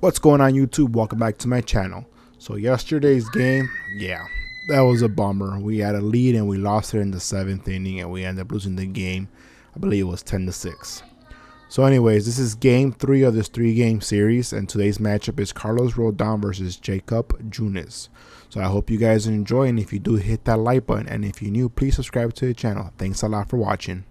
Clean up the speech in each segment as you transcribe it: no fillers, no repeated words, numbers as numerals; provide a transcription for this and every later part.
What's going on, YouTube? Welcome back to my channel. So yesterday's game, that was a bummer. We had a lead and we lost it in the 7th inning and we ended up losing the game. I believe it was 10-6. So anyways, this is game 3 of this 3-game series, and today's matchup is Carlos Rodon versus Jacob Junis. So I hope you guys enjoy, and if you do, hit that like button, and if you're new, please subscribe to the channel. Thanks a lot for watching.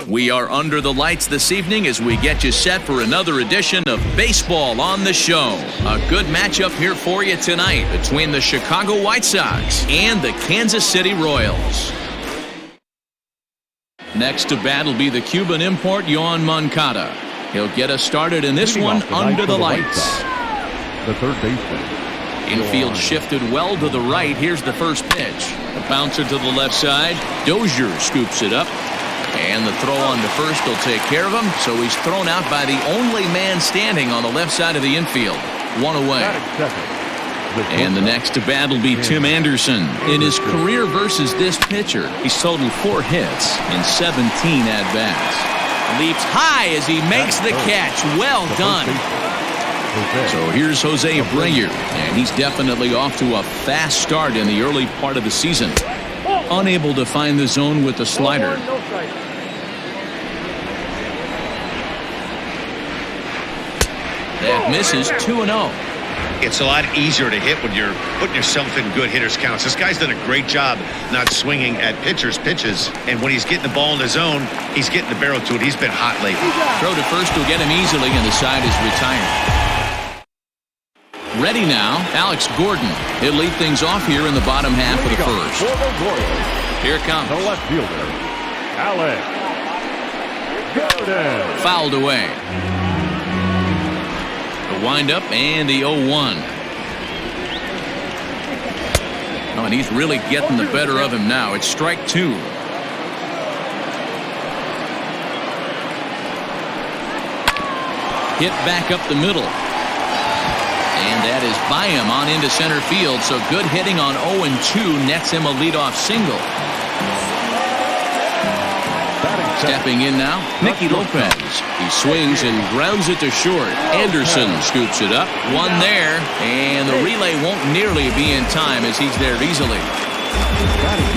We are under the lights this evening as we get you set for another edition of Baseball on the Show. A good matchup here for you tonight between the Chicago White Sox and the Kansas City Royals. Next to bat will be the Cuban import, Yoan Moncada. He'll get us started in this one under the lights. The third baseman. Infield shifted well to the right. Here's the first pitch. A bouncer to the left side. Dozier scoops it up. And the throw on to first will take care of him. So he's thrown out by the only man standing on the left side of the infield. One away. And the next to bat will be Tim Anderson. In his career versus this pitcher, he's totaled 4 hits in 17 at-bats. Leaps high as he makes the catch. Well done. So here's Jose Abreu, and he's definitely off to a fast start in the early part of the season. Unable to find the zone with the slider. That misses 2-0. It's a lot easier to hit when you're putting yourself in good hitters counts. This guy's done a great job not swinging at pitchers' pitches, and when he's getting the ball in the zone, he's getting the barrel to it. He's been hot lately. Throw to first will get him easily, and the side is retired. Ready now, Alex Gordon. He'll lead things off here in the bottom half of the first. Here it comes. The left fielder, Alex Gordon. Fouled away. The windup and the 0-1. Oh, and he's really getting the better of him now. It's strike 2. Hit back up the middle. And that is by him on into center field. So good hitting on 0-2 nets him a leadoff single. Stepping in now, Nicky Lopez. He swings and grounds it to short. Anderson scoops it up. One there, and the relay won't nearly be in time as he's there easily.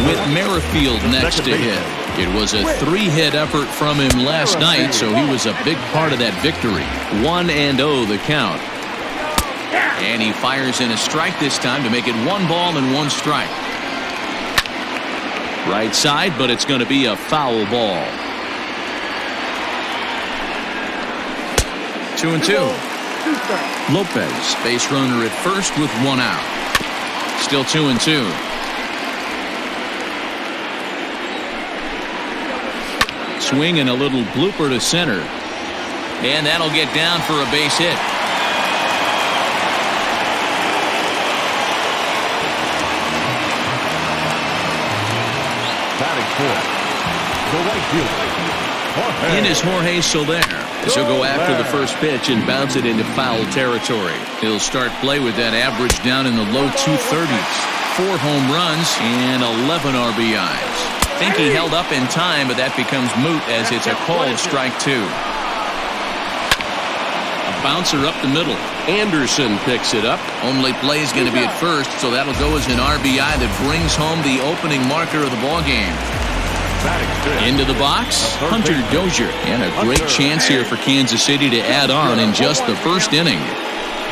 With Merrifield next to hit. It was a 3-hit effort from him last night, so he was a big part of that victory. 1-0 the count. And he fires in a strike this time to make it 1 ball and 1 strike. Right side, but it's going to be a foul ball. 2-2. Lopez, base runner at first with 1 out. Still 2-2. Swing and a little blooper to center. And that'll get down for a base hit. The right fielder, In is Jorge Soler as he'll go after the first pitch and bounce it into foul territory. He'll start play with that average down in the low 230s. 4 home runs and 11 RBIs. Think he held up in time, but that becomes moot as it's a called strike 2. A bouncer up the middle. Anderson picks it up. Only play is going to be at first, so that'll go as an RBI that brings home the opening marker of the ballgame. Into the box, Hunter Dozier. And a great chance here for Kansas City to add on in just the first inning.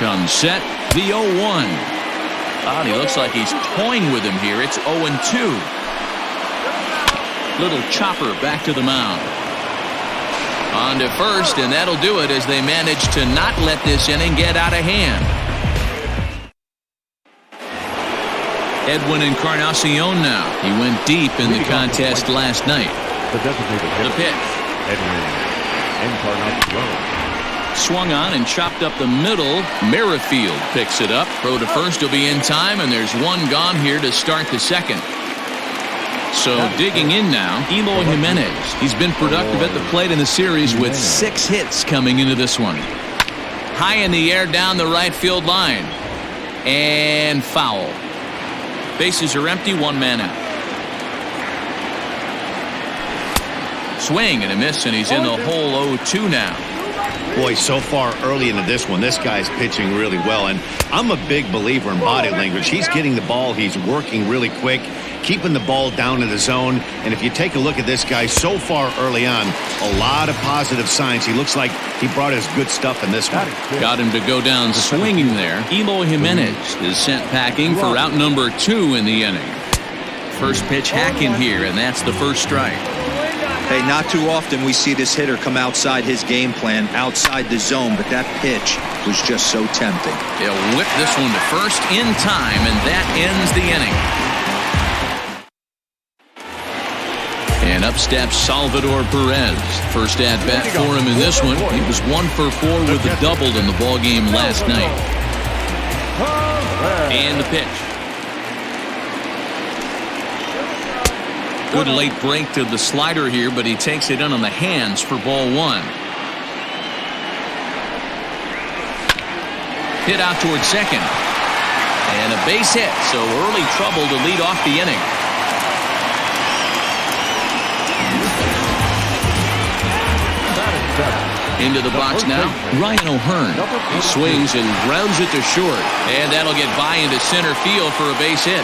Comes set, the 0-1. Oh, he looks like he's toying with him here. It's 0-2. Little chopper back to the mound. On to first, and that'll do it as they manage to not let this inning get out of hand. Edwin Encarnacion now. He went deep in the contest last night. The pitch. Edwin Encarnacion. Swung on and chopped up the middle. Merrifield picks it up. Throw to first will be in time, and there's 1 gone here to start the second. So digging in now, Eloy Jimenez. He's been productive at the plate in the series with 6 hits coming into this one. High in the air down the right field line. And foul. Bases are empty, 1 man out. Swing and a miss, and he's in the hole 0-2 now. Boy, so far early into this one, this guy's pitching really well. And I'm a big believer in body language. He's getting the ball. He's working really quick, keeping the ball down in the zone. And if you take a look at this guy so far early on, a lot of positive signs. He looks like he brought his good stuff in this one. Got him to go down swinging there. Eloy Jimenez is sent packing for out number 2 in the inning. First pitch hacking here, and that's the first strike. Hey, not too often we see this hitter come outside his game plan, outside the zone, but that pitch was just so tempting. They'll whip this one to first in time, and that ends the inning. And up steps Salvador Perez. First at-bat for him in this one. He was 1 for 4 with a double in the ballgame last night. And the pitch. Good late break to the slider here, but he takes it in on the hands for ball 1. Hit out towards second. And a base hit, so early trouble to lead off the inning. Into the box now, Ryan O'Hearn. He swings and grounds it to short. And that'll get by into center field for a base hit.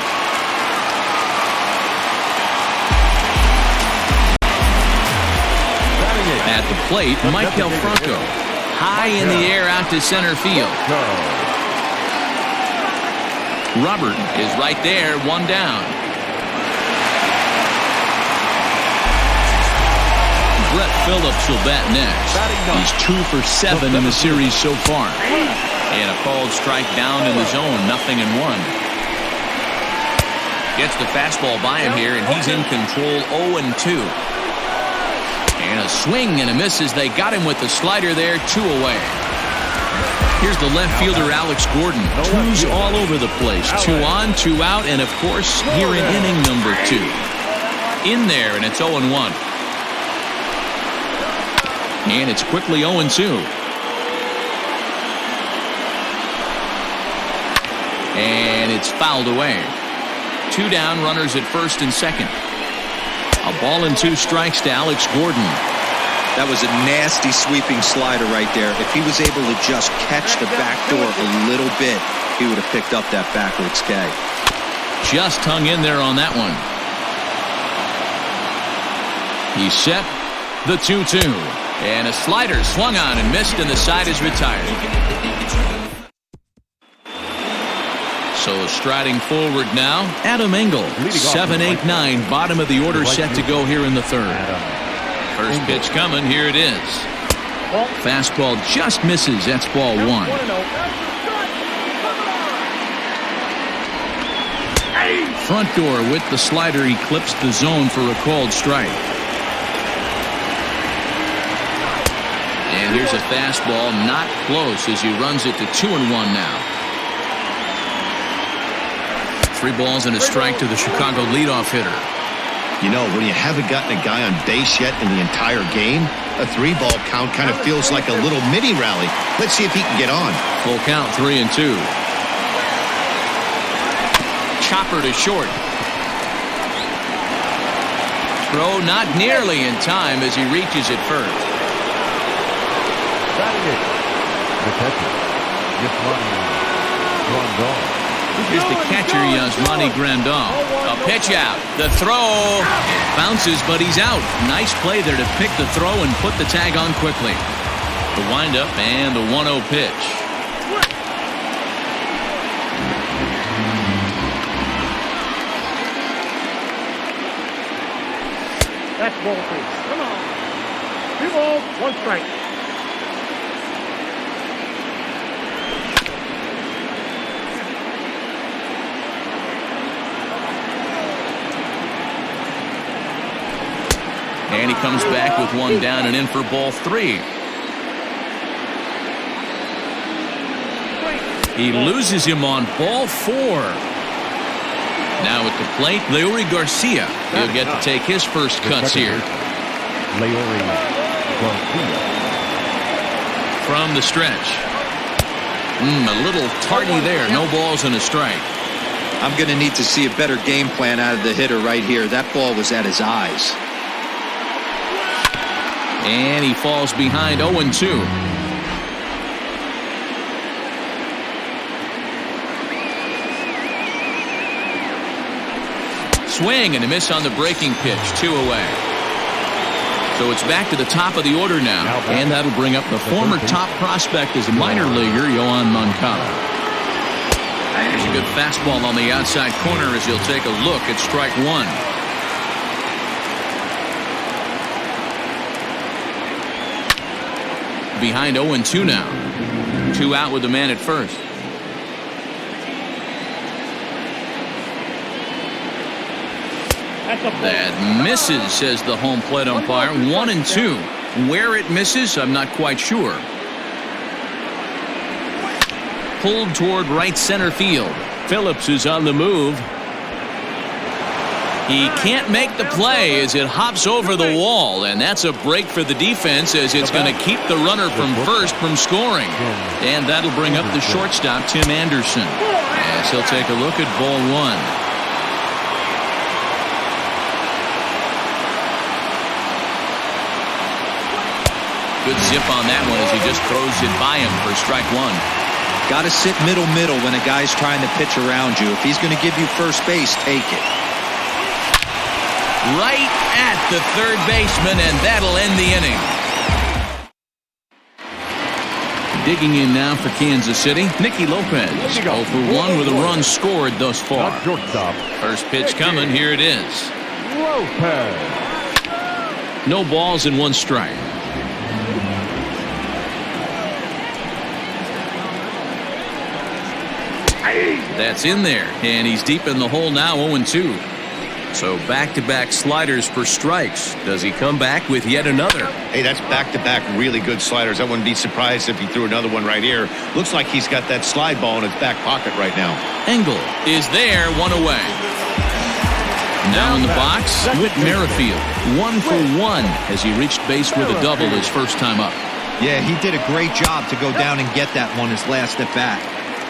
At the plate, Michael Franco. High in the air out to center field. Robert is right there, 1 down. Brett Phillips will bat next. He's 2 for 7 in the series so far. And a called strike down in the zone, 0-1. Gets the fastball by him here, and he's in control, 0-2. And a swing and a miss as they got him with the slider there, 2 away. Here's the left fielder, Alex Gordon. 2s all over the place. 2 on, 2 out, and of course, here in inning number 2. In there, and it's 0-1. And it's quickly 0-2. And it's fouled away. 2 down, runners at first and second. A ball and 2 strikes to Alex Gordon. That was a nasty sweeping slider right there. If he was able to just catch the back door a little bit, he would have picked up that backwards K. Just hung in there on that one. He's set. The 2-2. And a slider swung on and missed, and the side is retired. So striding forward now, Adam Engel. 7-8-9, bottom of the order set to go here in the third. First pitch coming, here it is. Fastball just misses, that's ball 1. Front door with the slider eclipsed the zone for a called strike. And here's a fastball not close as he runs it to 2-1 now. 3 balls and a strike to the Chicago leadoff hitter. You know, when you haven't gotten a guy on base yet in the entire game, a 3-ball count kind of feels like a little mini rally. Let's see if he can get on. Full count, 3-2. Chopper to short. Throw not nearly in time as he reaches it first. The catcher, Here's the catcher, Yasmani Grandal. A pitch out. The throw bounces, but he's out. Nice play there to pick the throw and put the tag on quickly. The windup and the 1-0 pitch. That's ball 3. Come on. 2 balls, 1 strike. And he comes back with 1 down and in for ball 3. He loses him on ball 4. Now at the plate, Leury Garcia. He'll get to take his first cuts here. Leury Garcia. From the stretch. A little tardy there. No balls and a strike. I'm going to need to see a better game plan out of the hitter right here. That ball was at his eyes. And he falls behind 0-2. swing and a miss on the breaking pitch. 2 away. So it's back to the top of the order now, and that'll bring up the former top prospect as a minor leaguer, Yoan Moncada. There's a good fastball on the outside corner as he'll take a look at strike one. Behind 0-2 now. 2 out with the man at first. That misses, says the home plate umpire. 1-2. Where it misses, I'm not quite sure. Pulled toward right center field. Phillips is on the move. He can't make the play as it hops over the wall, and that's a break for the defense as it's going to keep the runner from first from scoring. And that'll bring up the shortstop, Tim Anderson, as he'll take a look at ball one. Good zip on that one as he just throws it by him for strike one. Got to sit middle when a guy's trying to pitch around you. If he's going to give you first base, take it. Right at the third baseman, and that'll end the inning. Digging in now for Kansas City, Nicky Lopez. 0 for 1 with a run scored thus far. First pitch coming, here it is. Lopez. No balls and 1 strike. That's in there, and he's deep in the hole now, 0-2. So back-to-back sliders for strikes. Does he come back with yet another? Hey, that's back-to-back really good sliders. I wouldn't be surprised if he threw another one right here. Looks like he's got that slide ball in his back pocket right now. Engel is there, 1 away. Now in the box, Whit Merrifield. 1 for 1 as he reached base with a double his first time up. Yeah, he did a great job to go down and get that one his last at bat.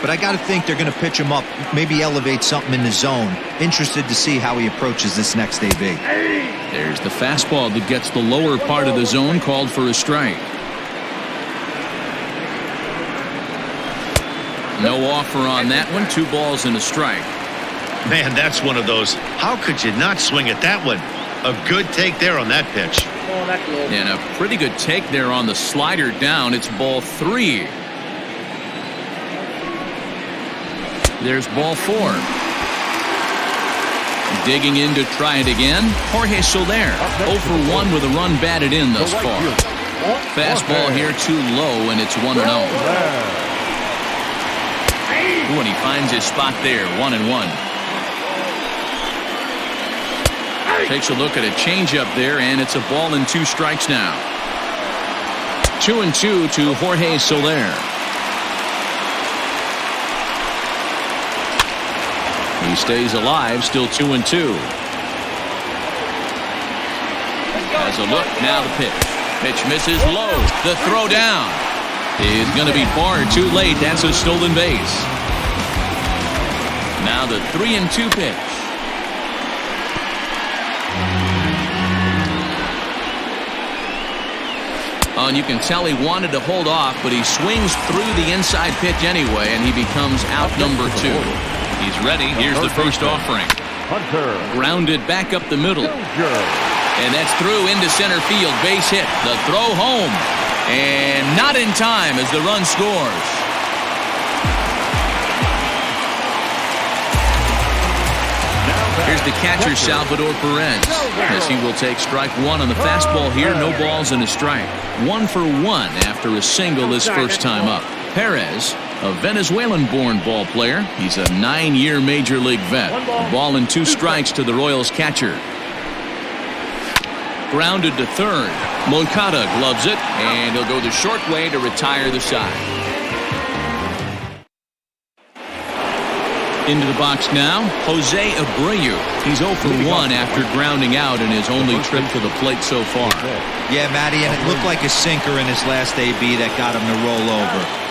But I got to think they're going to pitch him up, maybe elevate something in the zone. Interested to see how he approaches this next AB. There's the fastball that gets the lower part of the zone, called for a strike. No offer on that one. 2 balls and a strike. Man, that's one of those. How could you not swing at that one? A good take there on that pitch. And a pretty good take there on the slider down. It's ball 3. There's ball 4. Digging in to try it again. Jorge Soler, 0 for 1 with a run batted in thus far. Fastball here too low, and it's 1-0. And he finds his spot there, 1-1. Takes a look at a changeup there, and it's a ball and 2 strikes now. 2-2 to Jorge Soler. He stays alive, still 2-2. Has a look, now the pitch. Pitch misses low. The throw down is going to be far too late. That's a stolen base. Now the 3-2 pitch. Oh, and you can tell he wanted to hold off, but he swings through the inside pitch anyway, and he becomes out number 2. He's ready. Here's the first offering. Grounded back up the middle. And that's through into center field. Base hit. The throw home. And not in time as the run scores. Here's the catcher, Salvador Perez, as he will take strike 1 on the fastball here. No balls and a strike. 1 for 1 after a single his first time up. Perez, a Venezuelan-born ball player. He's a 9-year Major League vet. A ball and 2 strikes to the Royals catcher. Grounded to third. Moncada gloves it, and he'll go the short way to retire the side. Into the box now, Jose Abreu. He's 0 for 1 after grounding out in his only trip to the plate so far. Yeah, Matty, and it looked like a sinker in his last AB that got him to roll over.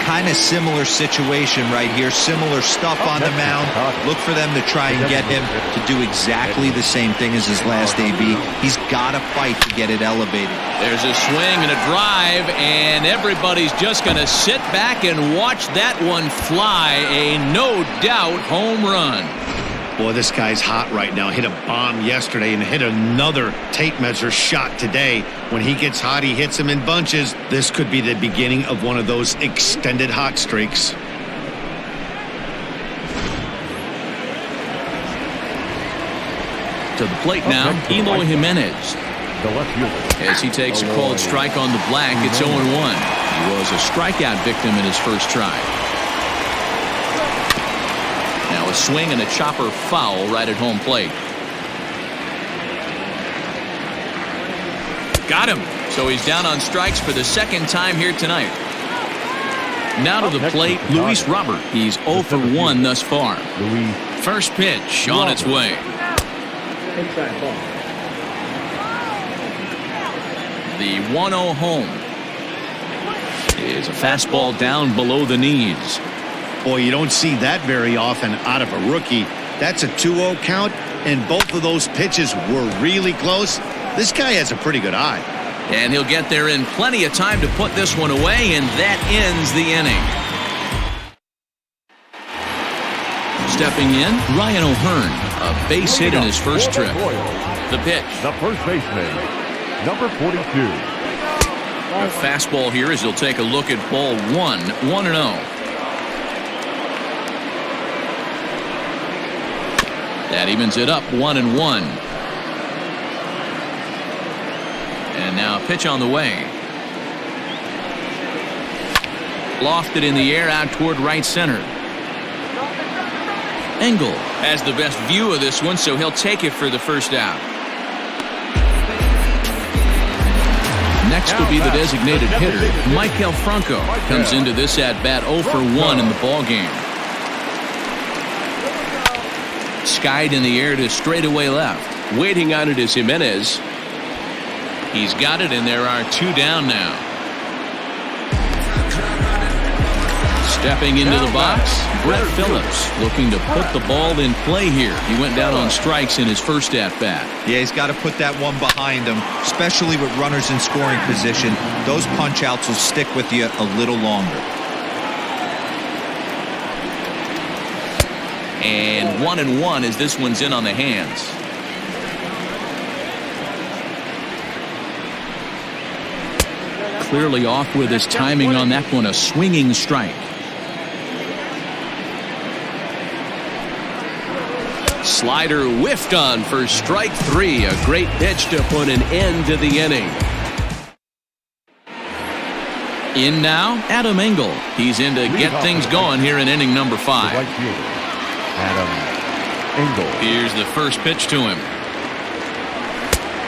Kind of similar situation right here. Similar stuff on the mound. Look for them to try and get him to do exactly the same thing as his last AB. He's got to fight to get it elevated. There's a swing and a drive, and everybody's just going to sit back and watch that one fly. A no-doubt home run. Boy, this guy's hot right now. Hit a bomb yesterday and hit another tape measure shot today. When he gets hot, he hits them in bunches. This could be the beginning of one of those extended hot streaks. To the plate now, Eloy Jimenez. The left fielder. As he takes a called strike on the black, it's 0-1. He was a strikeout victim in his first try. Now a swing and a chopper foul right at home plate. Got him. So he's down on strikes for the second time here tonight. Now to the plate, Luis Robert. He's 0 for 1 thus far. First pitch on its way. Inside ball. The 1-0 home is a fastball down below the knees. Boy, you don't see that very often out of a rookie. That's a 2-0 count, and both of those pitches were really close. This guy has a pretty good eye. And he'll get there in plenty of time to put this one away, and that ends the inning. Stepping in, Ryan O'Hearn, a base hit in his first trip. The pitch. The first baseman, number 42. A fastball here as he'll take a look at ball 1, 1-0. That evens it up 1-1. And now a pitch on the way. Lofted in the air out toward right center. Engel has the best view of this one, so he'll take it for the first out. Next will be the designated hitter, Maikel Franco. Comes into this at-bat 0 for 1 in the ballgame. Skied in the air to straightaway left. Waiting on it is Jimenez. He's got it, and there are 2 down now. Stepping into the box, Brett Phillips looking to put the ball in play here. He went down on strikes in his first at-bat. Yeah, he's got to put that one behind him, especially with runners in scoring position. Those punch-outs will stick with you a little longer. And 1-1 as this one's in on the hands. Clearly off with his timing on that one, a swinging strike. Slider whiffed on for strike 3. A great pitch to put an end to the inning. In now, Adam Engel. He's in to get things going here in inning number 5. Right fielder, Adam Engel. Here's the first pitch to him.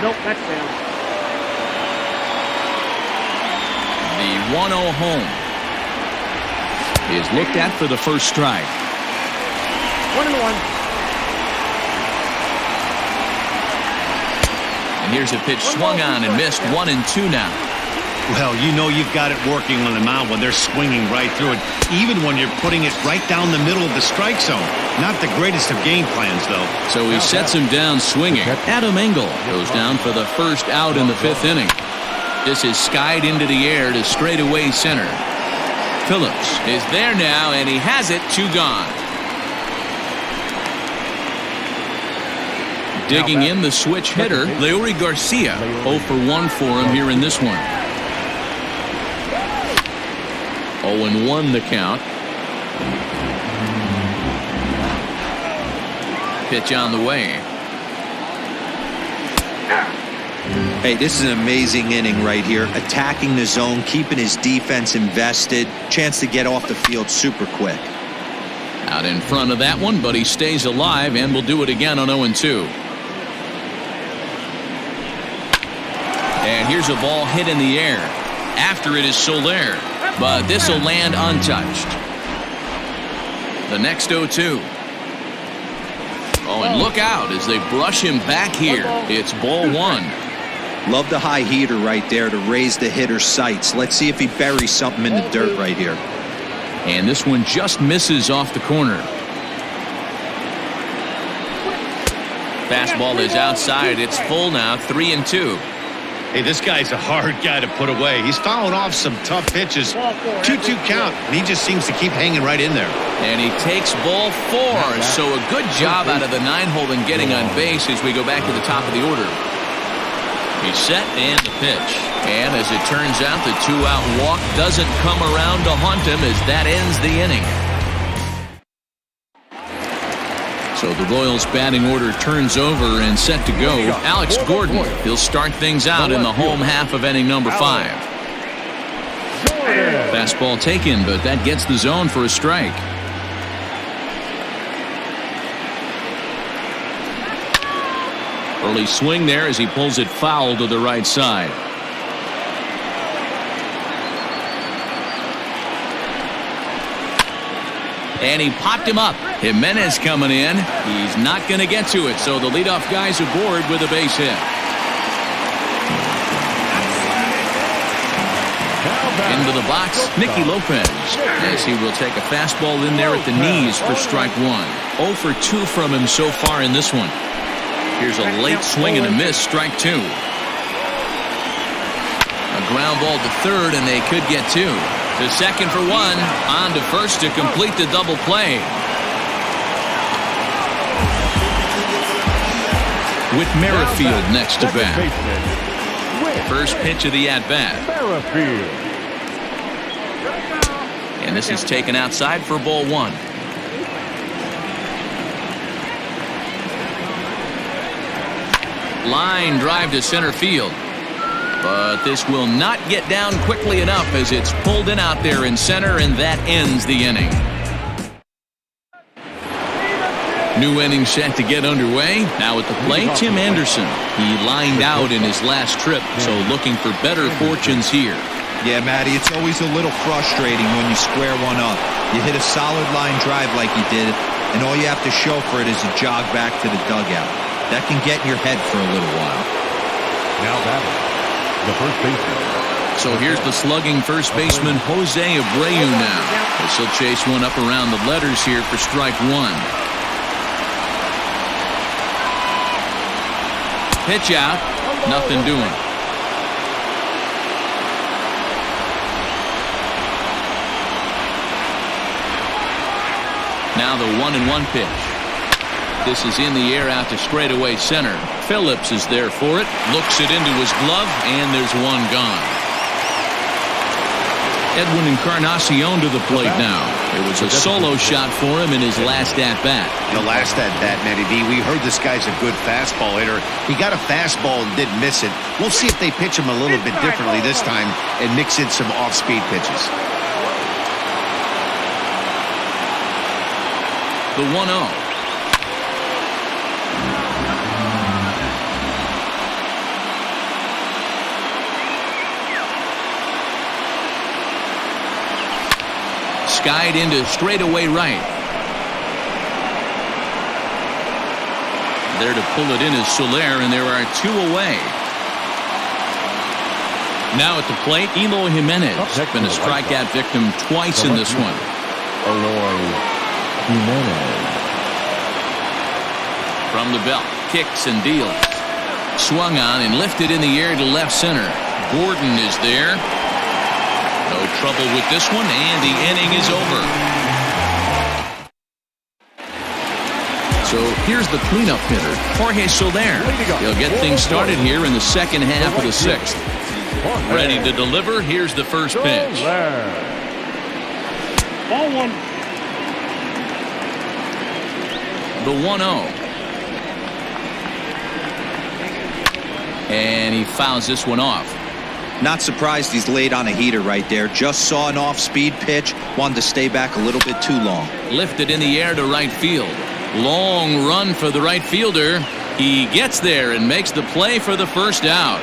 Nope, that's down. The 1-0 home is looked at for the first strike. 1-1. And here's a pitch swung on and missed. 1-2 now. Well, you know you've got it working on the mound when they're swinging right through it, even when you're putting it right down the middle of the strike zone. Not the greatest of game plans, though. So he sets him down swinging. Adam Engel goes down for the first out in the 5th inning. This is skied into the air to straightaway center. Phillips is there now, and he has it. 2 gone. Digging in the switch hitter, Leury Garcia. 0 for 1 for him here in this one. 0-1 the count. Pitch on the way. Hey, this is an amazing inning right here. Attacking the zone, keeping his defense invested. Chance to get off the field super quick. Out in front of that one, but he stays alive and will do it again on 0-2. And here's a ball hit in the air. After it is Soler, but this will land untouched. The next 0-2. Oh, and look out as they brush him back here. It's ball 1. Love the high heater right there to raise the hitter's sights. Let's see if he buries something in the dirt right here. And this one just misses off the corner. Fastball is outside. It's full now, 3-2. Hey, this guy's a hard guy to put away. He's fouling off some tough pitches. 2-2 count, and he just seems to keep hanging right in there. And he takes ball 4. So a good job out of the 9-hole in getting on base as we go back to the top of the order. He's set and the pitch. And as it turns out, the 2-out walk doesn't come around to haunt him as that ends the inning. So the Royals batting order turns over and set to go. Alex Gordon, he'll start things out in the home half of inning number 5. Fastball taken, but that gets the zone for a strike. Early swing there as he pulls it foul to the right side. And he popped him up. Jimenez coming in. He's not going to get to it, so the leadoff guy's aboard with a base hit. Into the box, Nicky Lopez, as he will take a fastball in there at the knees for strike 1. 0 for 2 from him so far in this one. Here's a late swing and a miss, strike 2. A ground ball to third, and they could get 2. To second for 1, on to first to complete the double play. With Merrifield next to bat. First pitch of the at-bat. And this is taken outside for ball 1. Line drive to center field. But this will not get down quickly enough as it's pulled in out there in center, and that ends the inning. New inning set to get underway. Now at the plate, Tim Anderson. He lined out in his last trip, so looking for better fortunes here. Yeah, Matty, it's always a little frustrating when you square one up. You hit a solid line drive like you did, and all you have to show for it is a jog back to the dugout. That can get in your head for a little while. Now batting, the first baseman. So here's the slugging first baseman, Jose Abreu now. As he'll chase one up around the letters here for strike 1. Pitch out, nothing doing. Now the 1-1 pitch. This is in the air out to straightaway center. Phillips is there for it, looks it into his glove, and there's one gone. Edwin Encarnacion to the plate now. It was a solo shot for him in his last at-bat. The last at-bat, Matty B, we heard this guy's a good fastball hitter. He got a fastball and didn't miss it. We'll see if they pitch him a little bit differently this time and mix in some off-speed pitches. The 1-0. Skied into straightaway right. There to pull it in is Soler, and there are 2 away. Now at the plate, Eloy Jimenez. Been a strikeout victim twice in this one. From the belt, kicks and deals. Swung on and lifted in the air to left center. Gordon is there. No trouble with this one, and the inning is over. So here's the cleanup hitter, Jorge Soler. He'll get things started here in the second half of the 6th. Ready to deliver. Here's the first pitch. Ball 1. The 1-0. And he fouls this one off. Not surprised he's laid on a heater right there. Just saw an off-speed pitch. Wanted to stay back a little bit too long. Lifted in the air to right field. Long run for the right fielder. He gets there and makes the play for the first out.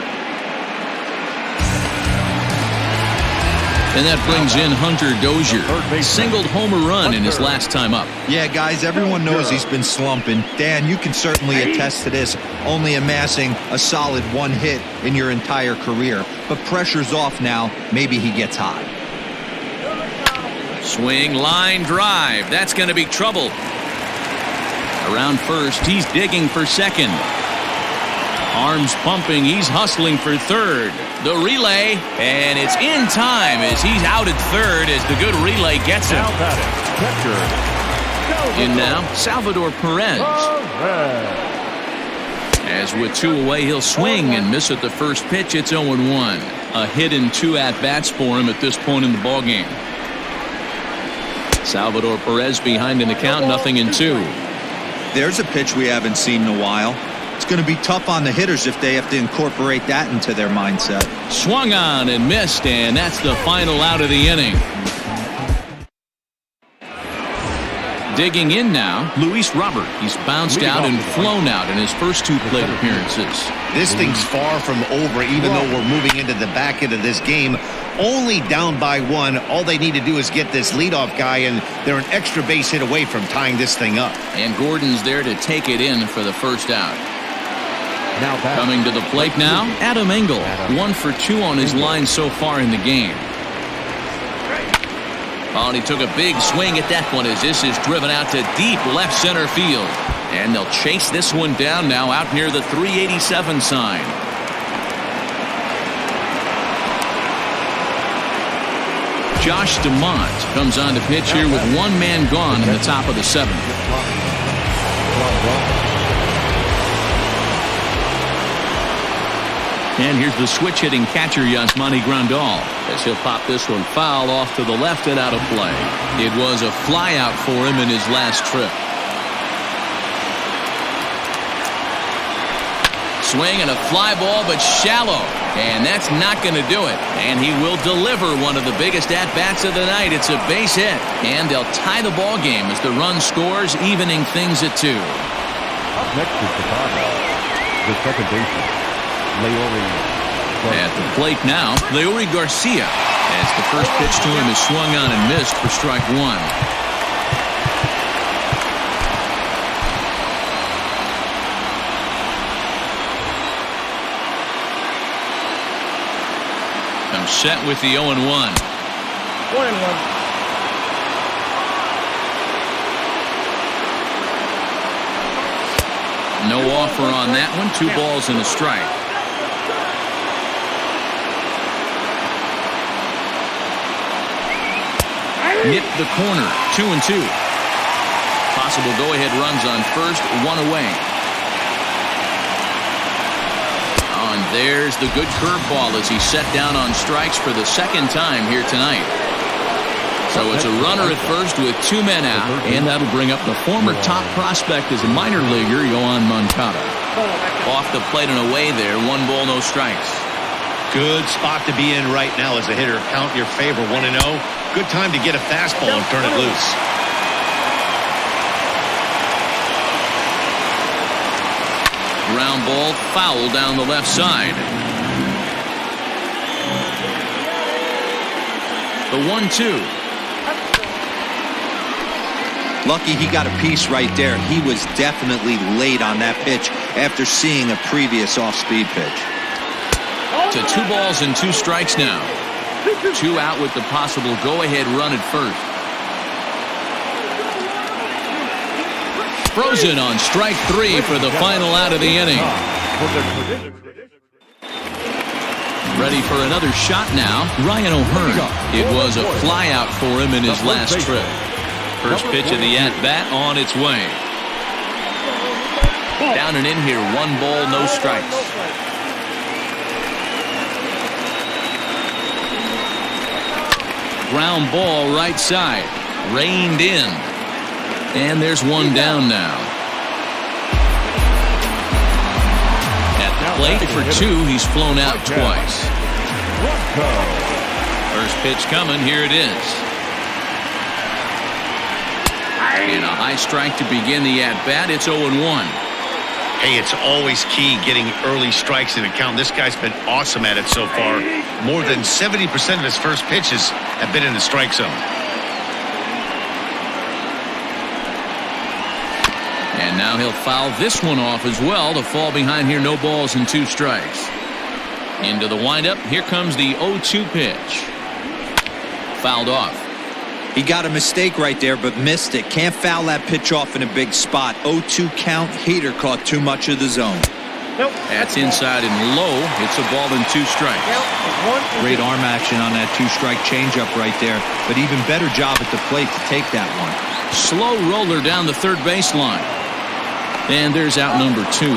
And that brings in Hunter Dozier. Singled homer run in his last time up. Yeah, guys, everyone knows he's been slumping. Dan, you can certainly attest to this, only amassing a solid 1 hit in your entire career. But pressure's off now. Maybe he gets hot. Swing, line drive. That's going to be trouble. Around first, he's digging for second. Arms pumping. He's hustling for third. The relay, and it's in time as he's out at third as the good relay gets him. In now, Salvador Perez. As with 2 away, he'll swing and miss at the first pitch. It's 0-1. A hit and 2 at-bats for him at this point in the ballgame. Salvador Perez behind in the count, 0-2. There's a pitch we haven't seen in a while. It's going to be tough on the hitters if they have to incorporate that into their mindset. Swung on and missed, and that's the final out of the inning. Digging in now, Luis Robert. He's bounced out and flown out in his first 2 plate appearances. This thing's far from over, even though we're moving into the back end of this game. Only down by 1. All they need to do is get this leadoff guy, and they're an extra base hit away from tying this thing up. And Gordon's there to take it in for the first out. Coming to the plate now, Adam Engel. 1 for 2 on his line so far in the game. Oh, and he took a big swing at that one as this is driven out to deep left center field. And they'll chase this one down now out near the 387 sign. Josh DeMont comes on to pitch here with 1 man gone in the top of the 7th. And here's the switch-hitting catcher, Yasmani Grandal, as he'll pop this one foul off to the left and out of play. It was a flyout for him in his last trip. Swing and a fly ball, but shallow. And that's not going to do it. And he will deliver one of the biggest at-bats of the night. It's a base hit. And they'll tie the ball game as the run scores, evening things at 2. Up next is Chicago, the second baseman. At the plate now, Leury Garcia, as the first pitch to him is swung on and missed for strike 1. I'm set with the 0-1. 1-1. No offer on that one. 2 balls and a strike. Nipped the corner. 2-2. Possible go-ahead runs on first. 1 away. Oh, and there's the good curveball as he's set down on strikes for the 2nd time here tonight. So it's a runner at first with 2 men out, and that'll bring up the former top prospect as a minor leaguer, Yohan Moncada. Off the plate and away there. 1 ball, no strikes. Good spot to be in right now as a hitter. Count your favor, 1-0. Good time to get a fastball and turn it loose. Ground ball, foul down the left side. The 1-2. Lucky he got a piece right there. He was definitely late on that pitch after seeing a previous off-speed pitch. To 2 balls and 2 strikes now. 2 out with the possible go-ahead run at first. Frozen on strike 3 for the final out of the inning. Ready for another shot now, Ryan O'Hearn. It was a flyout for him in his last trip. First pitch of the at-bat on its way. Down and in here, 1 ball, no strikes. Ground ball right side. Reined in. And there's 1 down now. At the plate for 2, he's flown out twice. First pitch coming, here it is. And a high strike to begin the at-bat. It's 0-1. Hey, it's always key getting early strikes in a count. This guy's been awesome at it so far. More than 70% of his first pitches have been in the strike zone. And now he'll foul this one off as well to fall behind here. No balls and 2 strikes. Into the windup. Here comes the 0-2 pitch. Fouled off. He got a mistake right there, but missed it. Can't foul that pitch off in a big spot. 0-2 count. Heater caught too much of the zone. That's inside and low. It's a ball and 2 strikes. Great arm action on that 2-strike changeup right there, but even better job at the plate to take that one. Slow roller down the third baseline. And there's out number 2.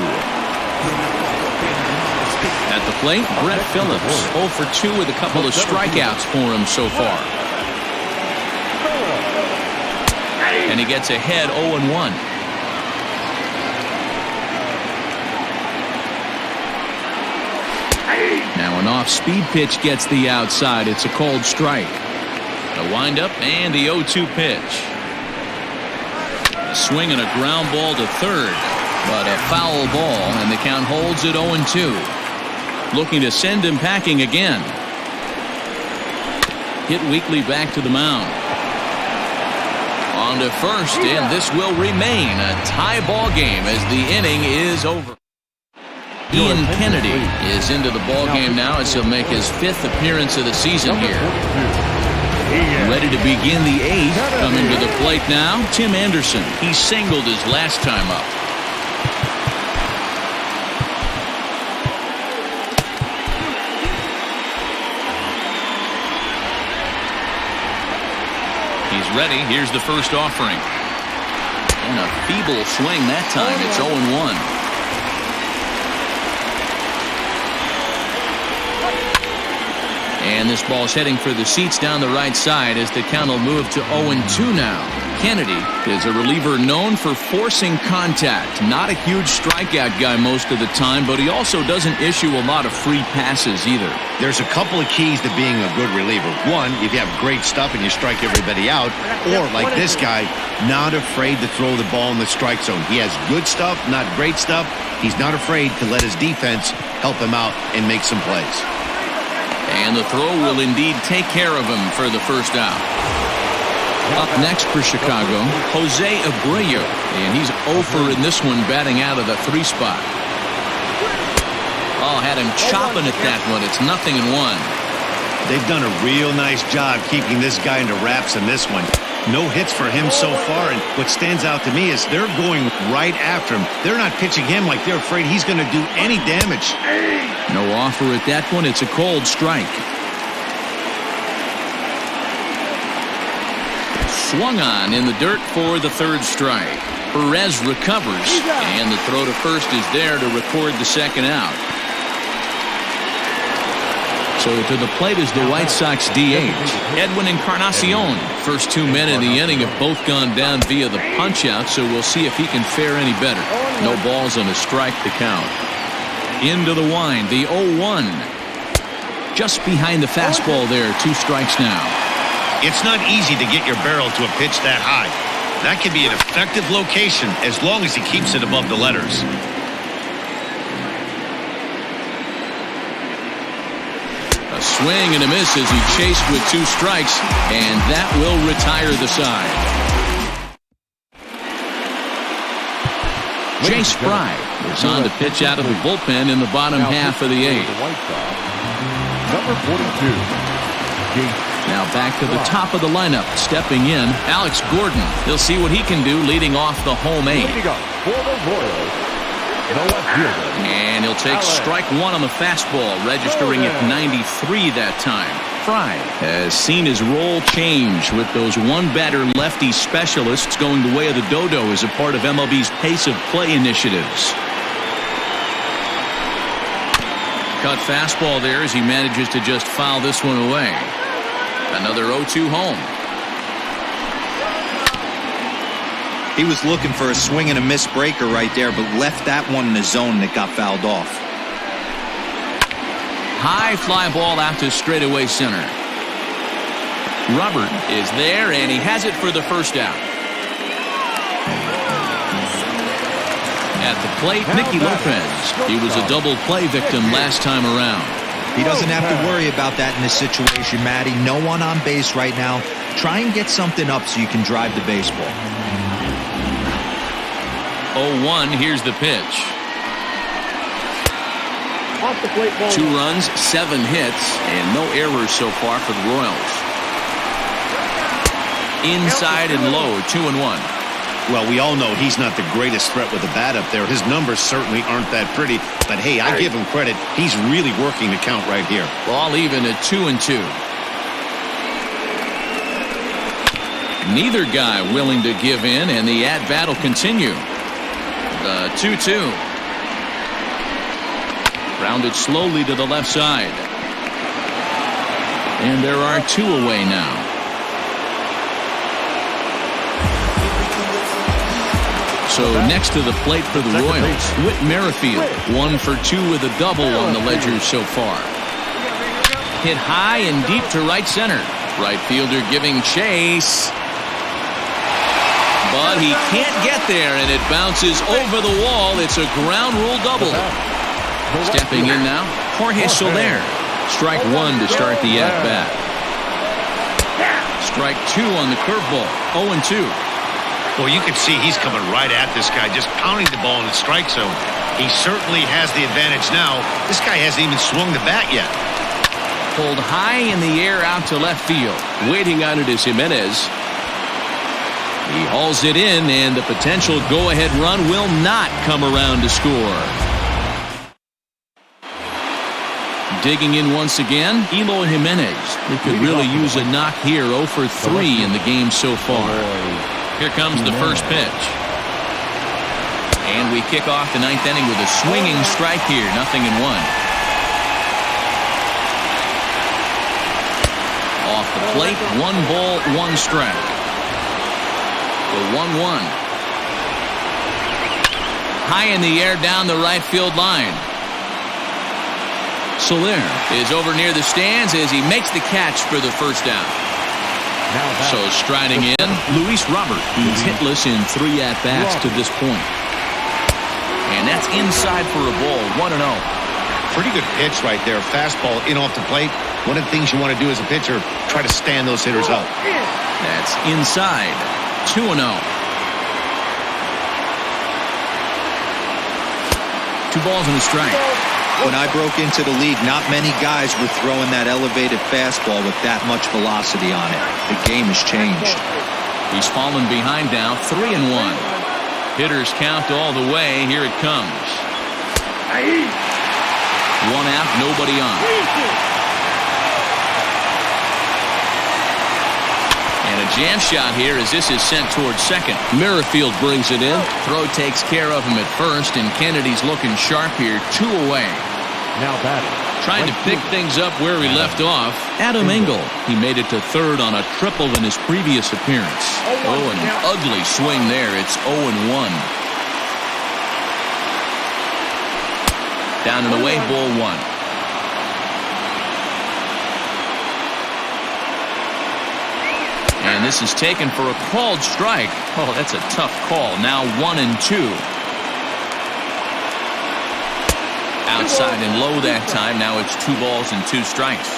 At the plate, Brett Phillips, 0 for 2 with a couple of strikeouts for him so far. And he gets ahead 0-1. Now an off-speed pitch gets the outside. It's a called strike. The windup and the 0-2 pitch. A swing and a ground ball to third, but a foul ball, and the count holds at 0-2. Looking to send him packing again. Hit weakly back to the mound. On to first, and this will remain a tie ball game as the inning is over. Ian Kennedy is into the ball game now as he'll make his 5th appearance of the season here. Ready to begin the 8th. Coming to the plate now, Tim Anderson. He singled his last time up. He's ready. Here's the first offering. And a feeble swing that time. It's 0-1. And this ball's heading for the seats down the right side as the count will move to 0-2 now. Kennedy is a reliever known for forcing contact. Not a huge strikeout guy most of the time, but he also doesn't issue a lot of free passes either. There's a couple of keys to being a good reliever. One, if you have great stuff and you strike everybody out, or like this guy, not afraid to throw the ball in the strike zone. He has good stuff, not great stuff. He's not afraid to let his defense help him out and make some plays. And the throw will indeed take care of him for the first out. Up next for Chicago, Jose Abreu. And he's 0 for in this one, batting out of the 3 spot. Oh, had him chopping at that one. It's 0-1. They've done a real nice job keeping this guy into wraps in this one. No hits for him so far, and what stands out to me is they're going right after him. They're not pitching him like they're afraid he's going to do any damage. No offer at that one. It's a cold strike. Swung on in the dirt for the 3rd strike. Perez recovers, and the throw to first is there to record the 2nd out. So to the plate is the White Sox DH, Edwin Encarnacion. First 2 men in the inning have both gone down via the punch-out, so we'll see if he can fare any better. No balls and a strike to count. Into the wind, the 0-1. Just behind the fastball there, 2 strikes now. It's not easy to get your barrel to a pitch that high. That can be an effective location as long as he keeps it above the letters. A swing and a miss as he chased with 2 strikes, and that will retire the side. Jay Spry is on to pitch out of the bullpen in the bottom half of the 8th. Number 42. Now back to the top of the lineup, stepping in, Alex Gordon. He'll see what he can do leading off the home 8. And he'll take strike 1 on the fastball, registering at 93 that time. Fry has seen his role change with those one-batter lefty specialists going the way of the dodo as a part of MLB's pace of play initiatives. Cut fastball there as he manages to just foul this one away. Another 0-2 home. He was looking for a swing and a miss breaker right there, but left that one in the zone that got fouled off. High fly ball out to straightaway center. Robert is there, and he has it for the first out. At the plate, Nicky Lopez. He was a double play victim last time around. He doesn't have to worry about that in this situation, Matty. No one on base right now. Try and get something up so you can drive the baseball. 0-1, here's the pitch. 2 runs, 7 hits, and no errors so far for the Royals. Inside and low, 2-1. Well, we all know he's not the greatest threat with the bat up there. His numbers certainly aren't that pretty. But, hey, I give him credit. He's really working the count right here. Ball even at 2-2. Neither guy willing to give in, and the at-bat will continue. The 2-2. Grounded slowly to the left side. And there are 2 away now. So next to the plate for the Royals, Whit Merrifield, 1 for 2 with a double on the ledger so far. Hit high and deep to right center. Right fielder giving chase. But he can't get there, and it bounces over the wall. It's a ground rule double. Stepping in now, Jorge Soler. Strike 1 to start the at-bat. Strike 2 on the curveball. 0-2. Well, you can see he's coming right at this guy, just pounding the ball in the strike zone. He certainly has the advantage now. This guy hasn't even swung the bat yet. Pulled high in the air out to left field. Waiting on it is Jimenez. He hauls it in, and the potential go-ahead run will not come around to score. Digging in once again, Eloy Jimenez. He could really use a knock here. 0 for 3 in the game so far. Here comes the first pitch. And we kick off the 9th inning with a swinging strike here. 0-1. Off the plate, 1 ball, 1 strike. The 1-1. High in the air down the right field line. Soler is over near the stands as he makes the catch for the first down. So striding in, Luis Robert. He's hitless in 3 at-bats to this point. And that's inside for a ball. 1-0. Pretty good pitch right there. Fastball in off the plate. One of the things you want to do as a pitcher, try to stand those hitters up. That's inside. 2-0. 2 balls and a strike. When I broke into the league, not many guys were throwing that elevated fastball with that much velocity on it. The game has changed. He's fallen behind now, 3-1. Hitters count all the way. Here it comes. 1 out, nobody on. And a jam shot here as this is sent towards second. Merrifield brings it in. Throw takes care of him at first, and Kennedy's looking sharp here. 2 away. Now batting. Trying to pick things up where he left off. Adam Engel. He made it to third on a triple in his previous appearance. Oh, an ugly swing there. It's 0-1. Down and away, ball 1. And this is taken for a called strike. Oh, that's a tough call. Now 1-2. Outside and low that time. Now it's 2 balls and 2 strikes.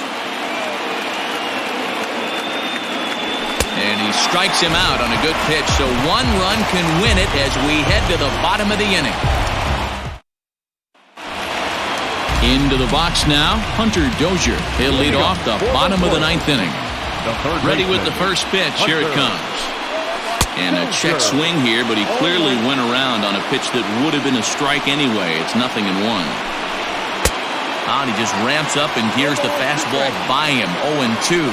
And he strikes him out on a good pitch. So 1 run can win it as we head to the bottom of the inning. Into the box now, Hunter Dozier. He'll lead off the bottom of the 9th inning. Ready with the first pitch. Here it comes. And a check swing here, but he clearly went around on a pitch that would have been a strike anyway. It's 0-1. And he just ramps up and gears the fastball by him. 0-2.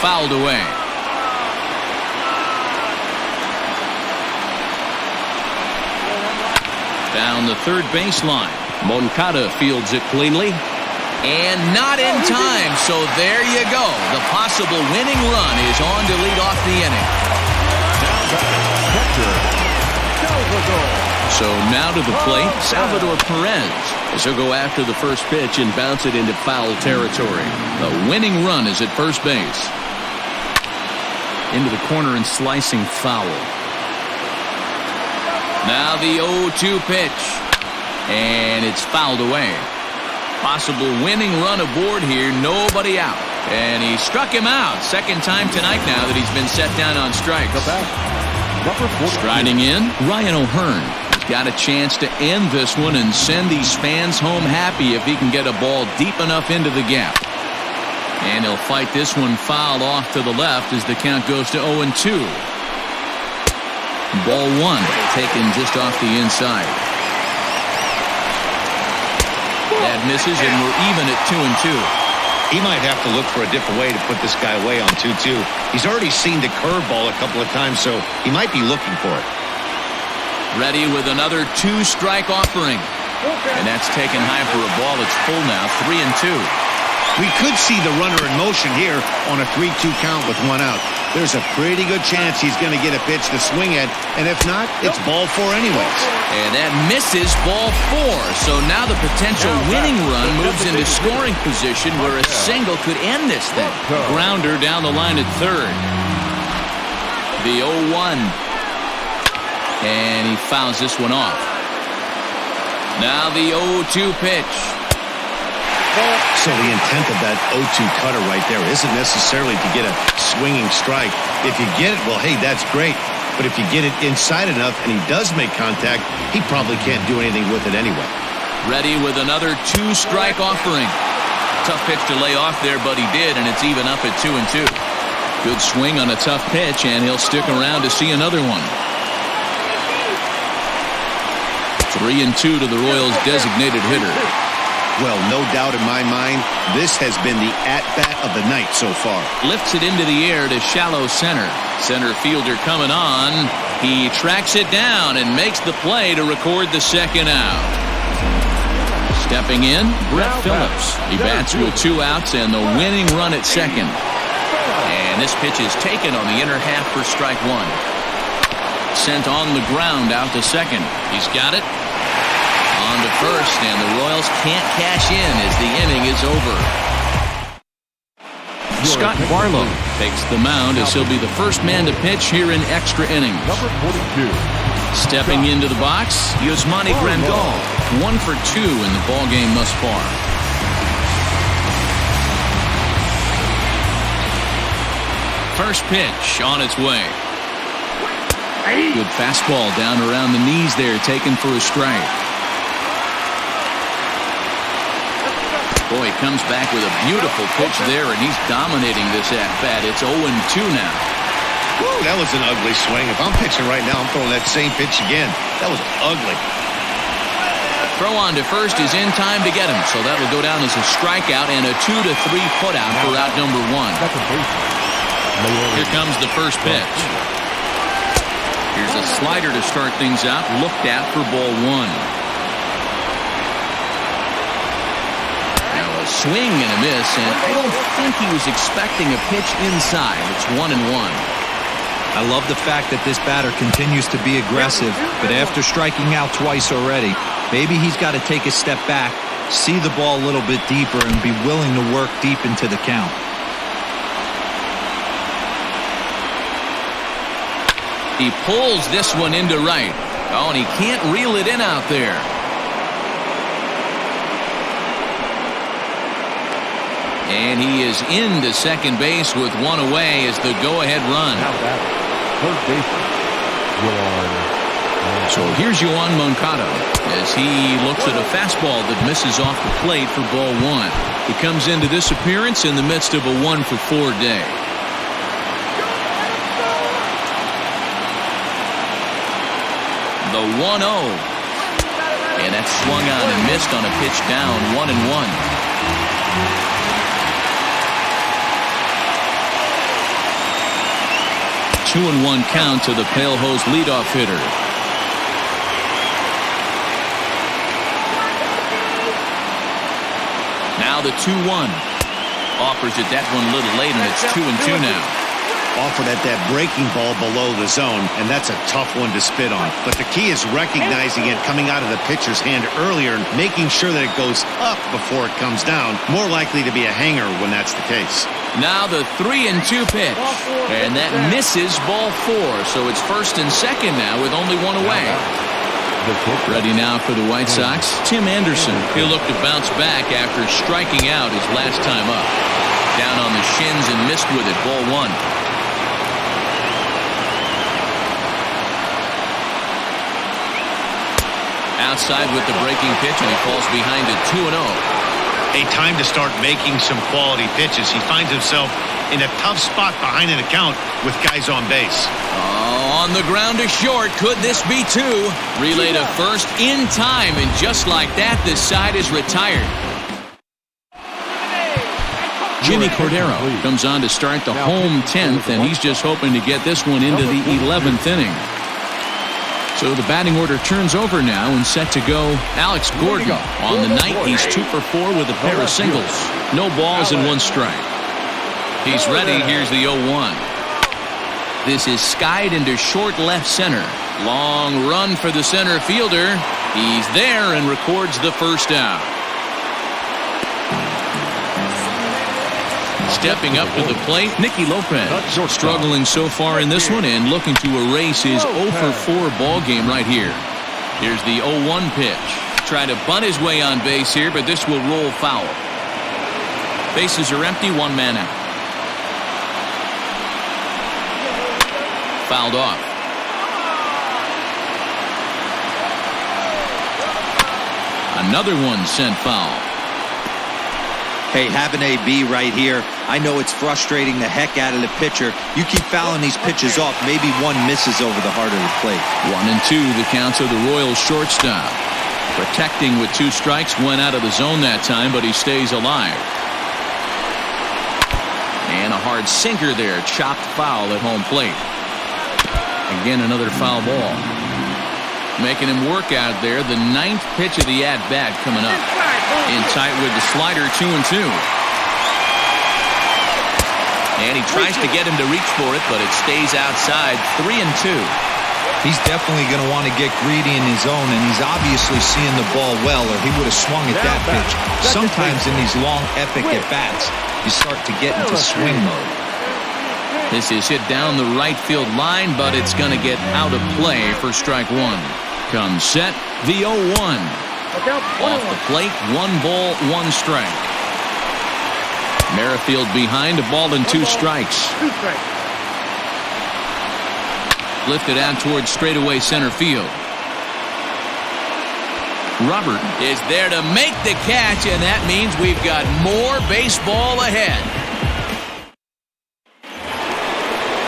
Fouled away. Down the third baseline. Moncada fields it cleanly. And not in time. So there you go. The possible winning run is on to lead off the inning. So now to the plate, Salvador Perez, as he'll go after the first pitch and bounce it into foul territory. The winning run is at first base. Into the corner and slicing foul. Now the 0-2 pitch. And it's fouled away. Possible winning run aboard here. Nobody out. And he struck him out. Second time tonight now that he's been set down on strikes. Striding in, Ryan O'Hearn. He's got a chance to end this one and send these fans home happy if he can get a ball deep enough into the gap. And he'll fight this one foul off to the left as the count goes to 0-2. Ball one taken just off the inside. That misses, and we're even at 2-2. He might have to look for a different way to put this guy away on 2-2. He's already seen the curveball a couple of times, so he might be looking for it. Ready with another 2-strike offering. And that's taken high for a ball. It's full now, 3-2. We could see the runner in motion here on a 3-2 count with one out. There's a pretty good chance he's going to get a pitch to swing at, and if not, it's ball four anyways. And that misses, ball four. So now the potential winning run moves into scoring position where a single could end this thing. Grounder down the line at third. The 0-1. And he fouls this one off. Now the 0-2 pitch. So the intent of that 0-2 cutter right there isn't necessarily to get a swinging strike. If you get it, well, hey, that's great. But if you get it inside enough and he does make contact, he probably can't do anything with it anyway. Ready with another 2-strike offering. Tough pitch to lay off there, but he did, and it's even up at 2-2. Good swing on a tough pitch, and he'll stick around to see another one. 3-2 to the Royals' designated hitter. Well, no doubt in my mind, this has been the at-bat of the night so far. Lifts it into the air to shallow center. Center fielder coming on. He tracks it down and makes the play to record the second out. Stepping in, Brett Phillips. He bats with 2 outs and the winning run at second. And this pitch is taken on the inner half for strike one. Sent on the ground out to second. He's got it. On to first, and the Royals can't cash in as the inning is over. Scott Barlow takes the mound as he'll be the first man to pitch here in extra innings. Number 42. Stepping into the box, Yasmani Grandal, 1 for 2 in the ballgame thus far. First pitch on its way. Good fastball down around the knees there, taken for a strike. Boy, he comes back with a beautiful pitch there, and he's dominating this at-bat. It's 0-2 now. Woo, that was an ugly swing. If I'm pitching right now, I'm throwing that same pitch again. That was ugly. Throw on to first is in time to get him, so that'll go down as a strikeout and a 2-3 putout for out number 1. Here comes the first pitch. Here's a slider to start things out, looked at for ball 1. Swing and a miss, and I don't think he was expecting a pitch inside. It's 1-1. I love the fact that this batter continues to be aggressive, but after striking out twice already, maybe he's got to take a step back, see the ball a little bit deeper, and be willing to work deep into the count. He pulls this one into right. Oh, and he can't reel it in out there. And he is into second base with 1 away as the go-ahead run. Third baseman, So here's Yoan Moncada as he looks at a fastball that misses off the plate for ball 1. He comes into this appearance in the midst of a 1-for-4 day. The 1-0. And that's swung on and missed on a pitch down, 1-1. 2-1 count to the Pale Hose leadoff hitter. Now the 2-1. Offers it that one a little late, and it's 2-2 now. Offered at that breaking ball below the zone, and that's a tough one to spit on. But the key is recognizing it coming out of the pitcher's hand earlier and making sure that it goes up before it comes down. More likely to be a hanger when that's the case. Now the 3-2 pitch, and that misses ball 4, so it's first and second now with only 1 away. Ready now for the White Sox, Tim Anderson. He'll look to bounce back after striking out his last time up. Down on the shins and missed with it, ball 1. Outside with the breaking pitch, and he falls behind it 2-0. a time to start making some quality pitches. He finds himself in a tough spot behind an account with guys on base. Oh, on the ground to short. Could this be two? Relay to first in time, and just like that, this side is retired. Jimmy Cordero comes on to start the home 10th, and he's just hoping to get this one into the 11th inning. So the batting order turns over now, and set to go Alex Gordon. On the night, he's 2 for 4 with a pair of singles. No balls and 1 strike. He's ready. Here's the 0-1. This is skied into short left center. Long run for the center fielder. He's there and records the first out. Stepping up to the plate, Nicky Lopez. Struggling so far in this one and looking to erase his 0 for 4 ball game right here. Here's the 0-1 pitch. Try to bunt his way on base here, but this will roll foul. Bases are empty, 1 man out. Fouled off. Another one sent foul. Hey, have an AB right here. I know it's frustrating the heck out of the pitcher. You keep fouling these pitches off, maybe one misses over the heart of the plate. 1-2, the counts of the Royals shortstop. Protecting with 2 strikes, went out of the zone that time, but he stays alive. And a hard sinker there, chopped foul at home plate. Again, another foul ball. Making him work out there. The 9th pitch of the at-bat coming up. In tight with the slider, 2-2. And he tries to get him to reach for it, but it stays outside, 3-2. He's definitely going to want to get greedy in his zone, and he's obviously seeing the ball well, or he would have swung at that pitch. Sometimes in these long, epic at-bats, you start to get into swing mode. This is hit down the right field line, but it's going to get out of play for strike 1. Comes set, the 0-1. Off the plate, 1 ball, 1 strike. Merrifield behind, a ball and 2 strikes. Lifted out towards straightaway center field. Robert is there to make the catch, and that means we've got more baseball ahead.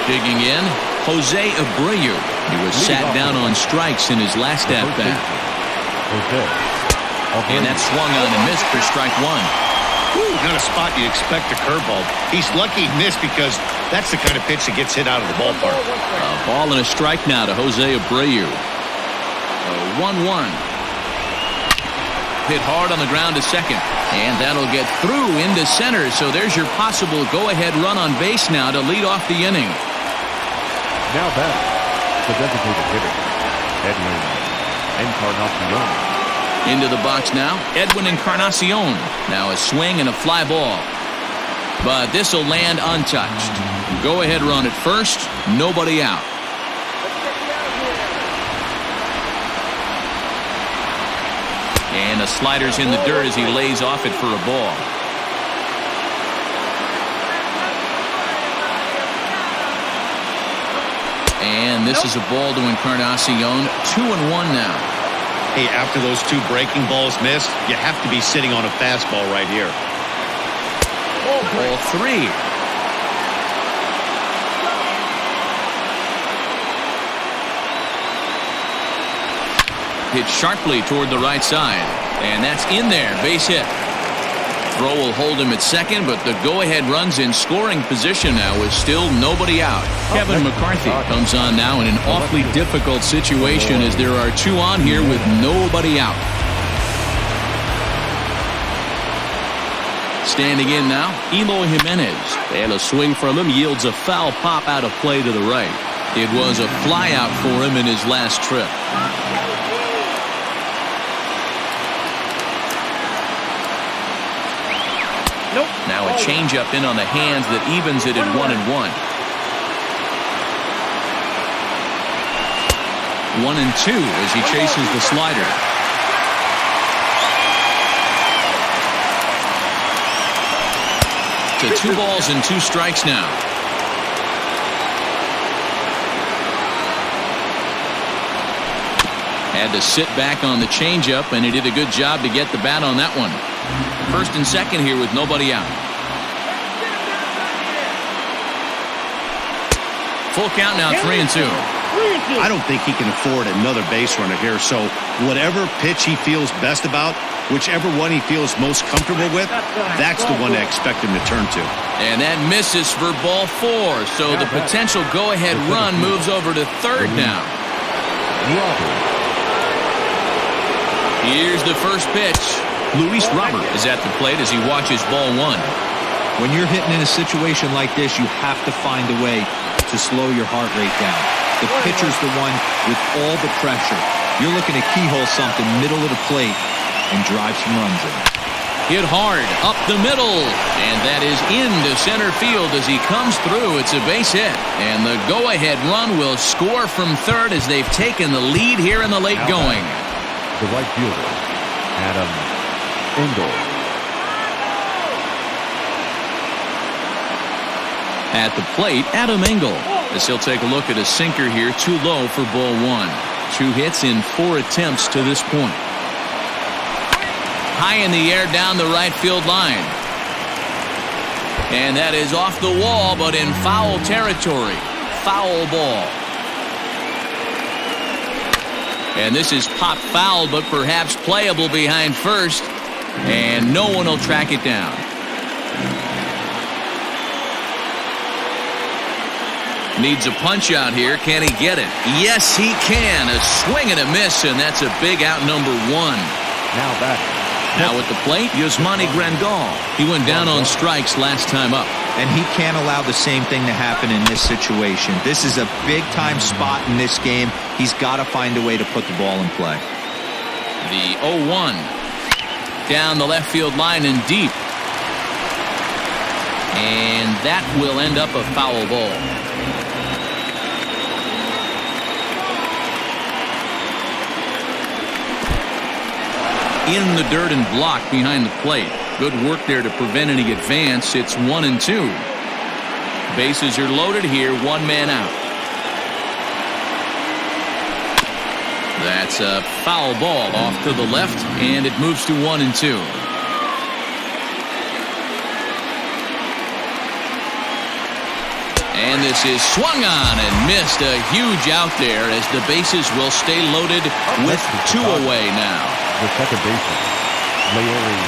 Digging in, Jose Abreu. He was sat down on strikes in his last at-bat. And that swung on and missed for strike 1. Not a spot you expect a curveball. He's lucky he missed because that's the kind of pitch that gets hit out of the ballpark. A ball and a strike now to Jose Abreu. 1-1. Hit hard on the ground to second. And that'll get through into center. So there's your possible go-ahead run on base now to lead off the inning. Now back, the designated hitter, Edwin Encarnacion. Into the box now, Edwin Encarnacion. Now a swing and a fly ball. But this will land untouched. Go-ahead run at first, nobody out. And the slider's in the dirt as he lays off it for a ball. And this is a ball to Encarnacion. 2-1 now. Hey, after those 2 breaking balls missed, you have to be sitting on a fastball right here. Ball 3. Hit sharply toward the right side. And that's in there. Base hit. Throw will hold him at second, but the go-ahead run's in scoring position now with still nobody out. Kevin McCarthy comes on now in an awfully difficult situation as there are 2 on here with nobody out. Standing in now, Eloy Jimenez. And a swing from him yields a foul pop out of play to the right. It was a flyout for him in his last trip. Now a changeup in on the hands that evens it at 1-1. 1-2 as he chases the slider. To 2 balls and 2 strikes now. Had to sit back on the changeup, and he did a good job to get the bat on that one. First and second here with nobody out. Full count now, 3-2. I don't think he can afford another base runner here, so whatever pitch he feels best about, whichever one he feels most comfortable with, that's the one I expect him to turn to. And that misses for ball 4, so the potential go-ahead run moves over to third now. Here's the first pitch. Luis Robert is at the plate as he watches ball 1. When you're hitting in a situation like this, you have to find a way to slow your heart rate down. The pitcher's the one with all the pressure. You're looking to keyhole something middle of the plate and drive some runs in. Hit hard up the middle, and that is into center field as he comes through. It's a base hit, and the go-ahead run will score from third as they've taken the lead here in the late going. The right fielder, Adam Engel. At the plate, Adam Engel, as he'll take a look at a sinker here, too low for ball 1. 2 hits in 4 attempts to this point. High in the air down the right field line. And that is off the wall, but in foul territory. Foul ball. And this is pop foul, but perhaps playable behind first. And no one will track it down. Needs a punch out here. Can he get it? Yes, he can. A swing and a miss, and that's a big out, number 1. Now back. Now at the plate, Yasmani Grandal. He went down on strikes last time up. And he can't allow the same thing to happen in this situation. This is a big-time spot in this game. He's got to find a way to put the ball in play. The 0-1. Down the left field line and deep. And that will end up a foul ball. In the dirt and blocked behind the plate. Good work there to prevent any advance. It's 1-2. Bases are loaded here. 1 man out. That's a foul ball off to the left, and it moves to 1-2. And this is swung on and missed. A huge out there as the bases will stay loaded with 2 away now. The second baseman, Larry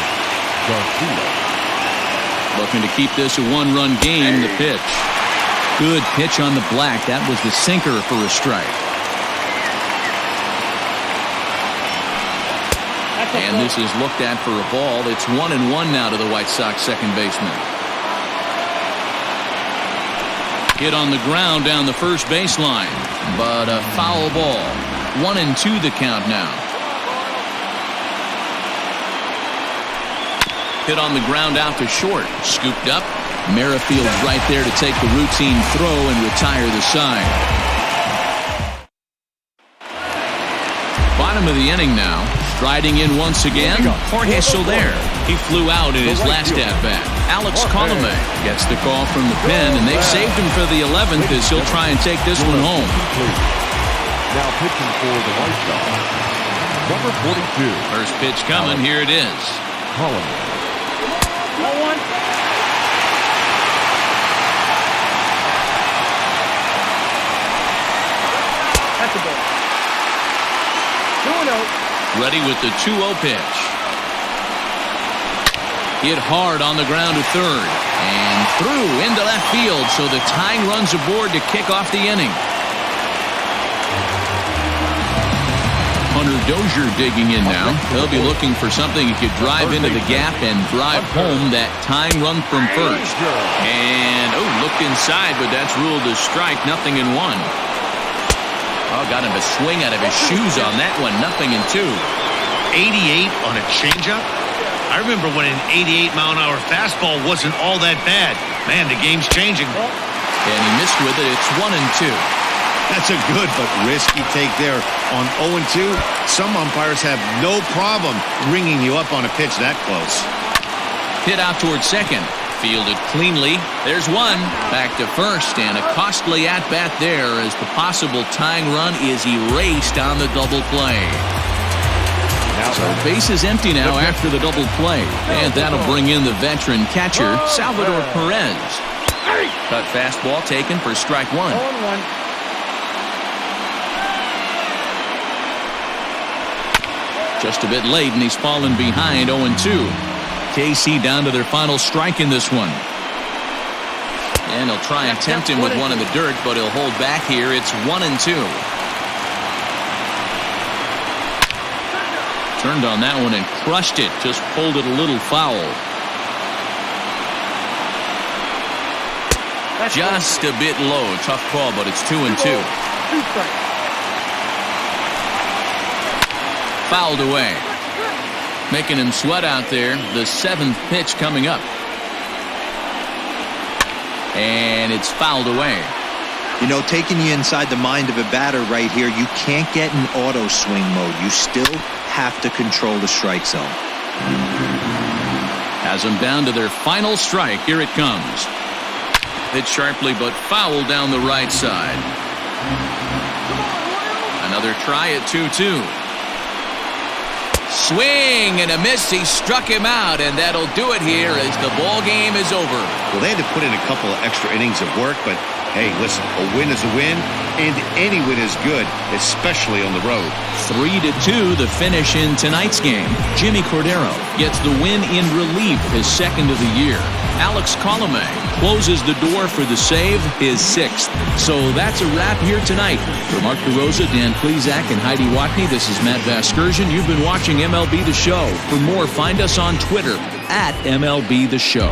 Garcia. Looking to keep this a 1-run game. The pitch. Good pitch on the black. That was the sinker for a strike. And this is looked at for a ball. It's 1-1 now to the White Sox second baseman. Hit on the ground down the first baseline, but a foul ball. 1-2 the count now. Hit on the ground out to short. Scooped up. Merrifield's right there to take the routine throw and retire the side. Bottom of the inning now. Striding in once again, Jorge Soler. He flew out in his last at-bat. Alex Colomé gets the call from the pen, and they saved him for the 11th as he'll try and take this one home. Now pitching for the White Sox, number 42. First pitch coming. Here it is. Colomé. That's the ball. 2-0. Ready with the 2-0 pitch. Hit hard on the ground to third. And through into left field, so the tying runs aboard to kick off the inning. Hunter Dozier digging in now. He'll be looking for something he could drive into the gap and drive home that tying run from first. And, looked inside, but that's ruled a strike. 0-1. Got him a swing out of his shoes on that one. 0-2. 88 on a changeup? I remember when an 88-mile-an-hour fastball wasn't all that bad. Man, the game's changing. And he missed with it. It's 1-2. That's a good but risky take there. On 0-2, some umpires have no problem ringing you up on a pitch that close. Hit out towards second. Fielded cleanly. There's one. Back to first, and a costly at-bat there as the possible tying run is erased on the double play. So base is empty now after the double play. And that'll bring in the veteran catcher, Salvador Perez. Cut fastball taken for strike one. 0-1. Just a bit late, and he's fallen behind 0-2. KC down to their final strike in this one. And he'll try and tempt him with one in the dirt, but he'll hold back here. It's 1-2. Turned on that one and crushed it. Just pulled it a little foul. Just a bit low. Tough call, but it's 2-2. Fouled away. Making him sweat out there. The seventh pitch coming up. And it's fouled away. You know, taking you inside the mind of a batter right here, you can't get in auto swing mode. You still have to control the strike zone. Has them down to their final strike. Here it comes. Hit sharply, but foul down the right side. Another try at 2-2. Swing and a miss. He struck him out, and that'll do it here as the ball game is over. Well, they had to put in a couple of extra innings of work, but hey, listen, a win is a win, and any win is good, especially on the road. 3-2 the finish in tonight's game. Jimmy Cordero gets the win in relief, his second of the year. Alex Colomé closes the door for the save, his sixth. So that's a wrap here tonight. For Mark DeRosa, Dan Plesac, and Heidi Watney, this is Matt Vasgersian. You've been watching MLB The Show. For more, find us on Twitter @MLB The Show.